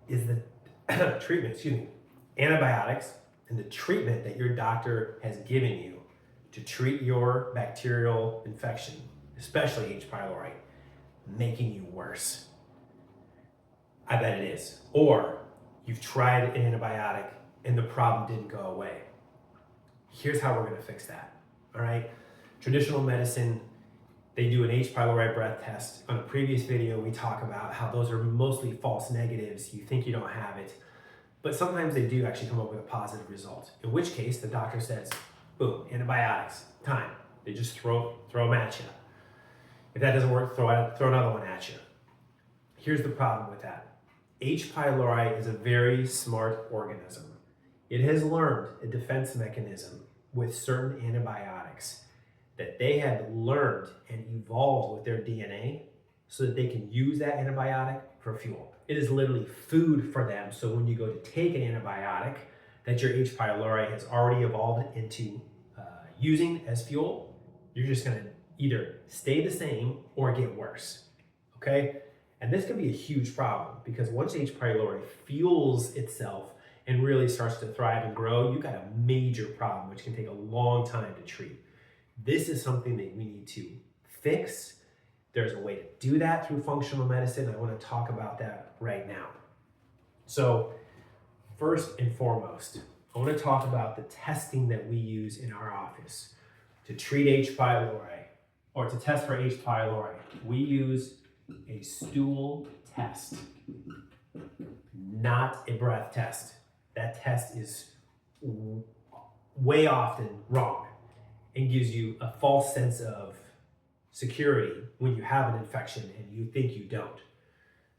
is the treatment, antibiotics and the treatment that your doctor has given you to treat your bacterial infection, especially H. pylori, making you worse? I bet it is. Or you've tried an antibiotic and the problem didn't go away. Here's how we're going to fix that. All right. Traditional medicine, they do an H. pylori breath test. On a previous video, we talk about how those are mostly false negatives. You think you don't have it, but sometimes they do actually come up with a positive result. In which case, the doctor says, boom, antibiotics, time. They just throw them at you. If that doesn't work, throw another one at you. Here's the problem with that. H. pylori is a very smart organism. It has learned a defense mechanism with certain antibiotics that they have learned and evolved with their DNA so that they can use that antibiotic for fuel. It is literally food for them. So when you go to take an antibiotic that your H. pylori has already evolved into using as fuel, you're just gonna either stay the same or get worse, okay? And this can be a huge problem because once H. pylori fuels itself and really starts to thrive and grow, you've got a major problem, which can take a long time to treat. This is something that we need to fix. There's a way to do that through functional medicine. I want to talk about that right now. So first and foremost, I want to talk about the testing that we use in our office to treat H. pylori or to test for H. pylori. We use a stool test, not a breath test. That test is way often wrong and gives you a false sense of security when you have an infection and you think you don't.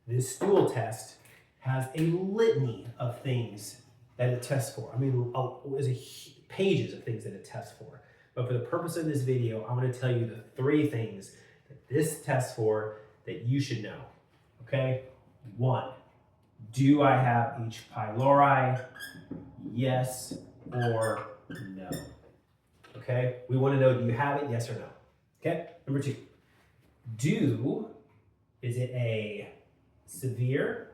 This stool test has a litany of things that it tests for. I mean, there's pages of things that it tests for. But for the purpose of this video, I'm going to tell you the 3 things that this tests for that you should know. Okay? 1, do I have H. pylori? Yes or no. Okay? We want to know, do you have it? Yes or no. Okay? Number 2, is it a severe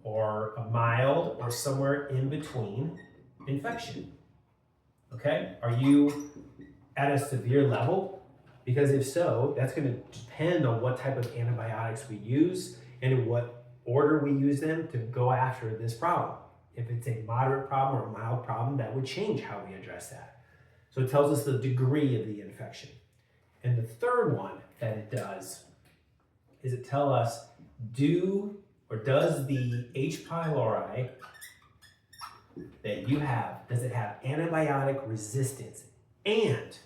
or a mild or somewhere in between infection? Okay? Are you at a severe level? Because if so, that's going to depend on what type of antibiotics we use and in what order we use them to go after this problem. If it's a moderate problem or a mild problem, that would change how we address that. So it tells us the degree of the infection. And the third one that it does is it tell us, does the H. pylori that you have, does it have antibiotic resistance, and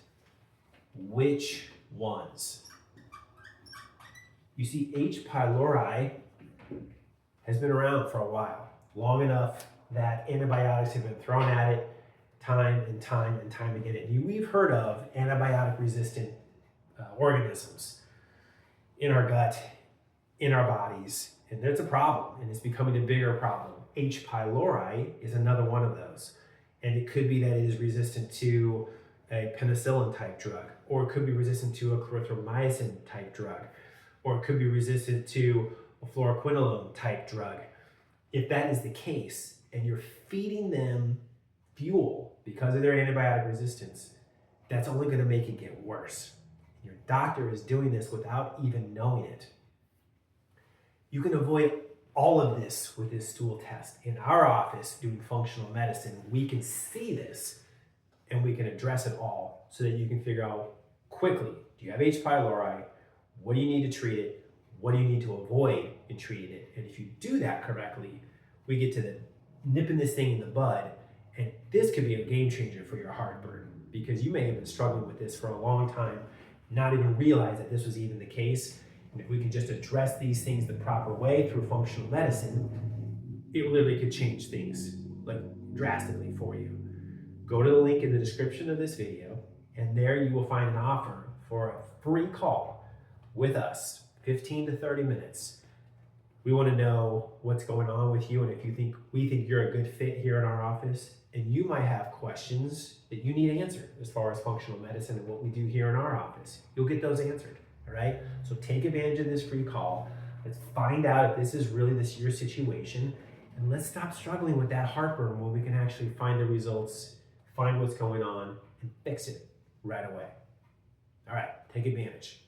which ones? You see, H. pylori has been around for a while, long enough that antibiotics have been thrown at it time and time and time again. And we've heard of antibiotic resistant organisms in our gut, in our bodies, and that's a problem, and it's becoming a bigger problem. H. pylori is another one of those, and it could be that it is resistant to a penicillin type drug, or it could be resistant to a clarithromycin type drug, or it could be resistant to a fluoroquinolone type drug. If that is the case, and you're feeding them fuel because of their antibiotic resistance, that's only going to make it get worse. Your doctor is doing this without even knowing it. You can avoid all of this with this stool test. In our office doing functional medicine, we can see this and we can address it all so that you can figure out quickly, do you have H. pylori? What do you need to treat it? What do you need to avoid in treating it? And if you do that correctly, we get to the nipping this thing in the bud, and this could be a game changer for your heartburn, because you may have been struggling with this for a long time, not even realize that this was even the case. And if we can just address these things the proper way through functional medicine, it literally could change things like drastically for you. Go to the link in the description of this video, and there you will find an offer for a free call with us, 15 to 30 minutes. We want to know what's going on with you, and if we think you're a good fit here in our office, and you might have questions that you need answered as far as functional medicine and what we do here in our office. You'll get those answered, all right? So take advantage of this free call. Let's find out if this is really your situation, and let's stop struggling with that heartburn when we can actually find the results, find what's going on, and fix it right away. All right, take advantage.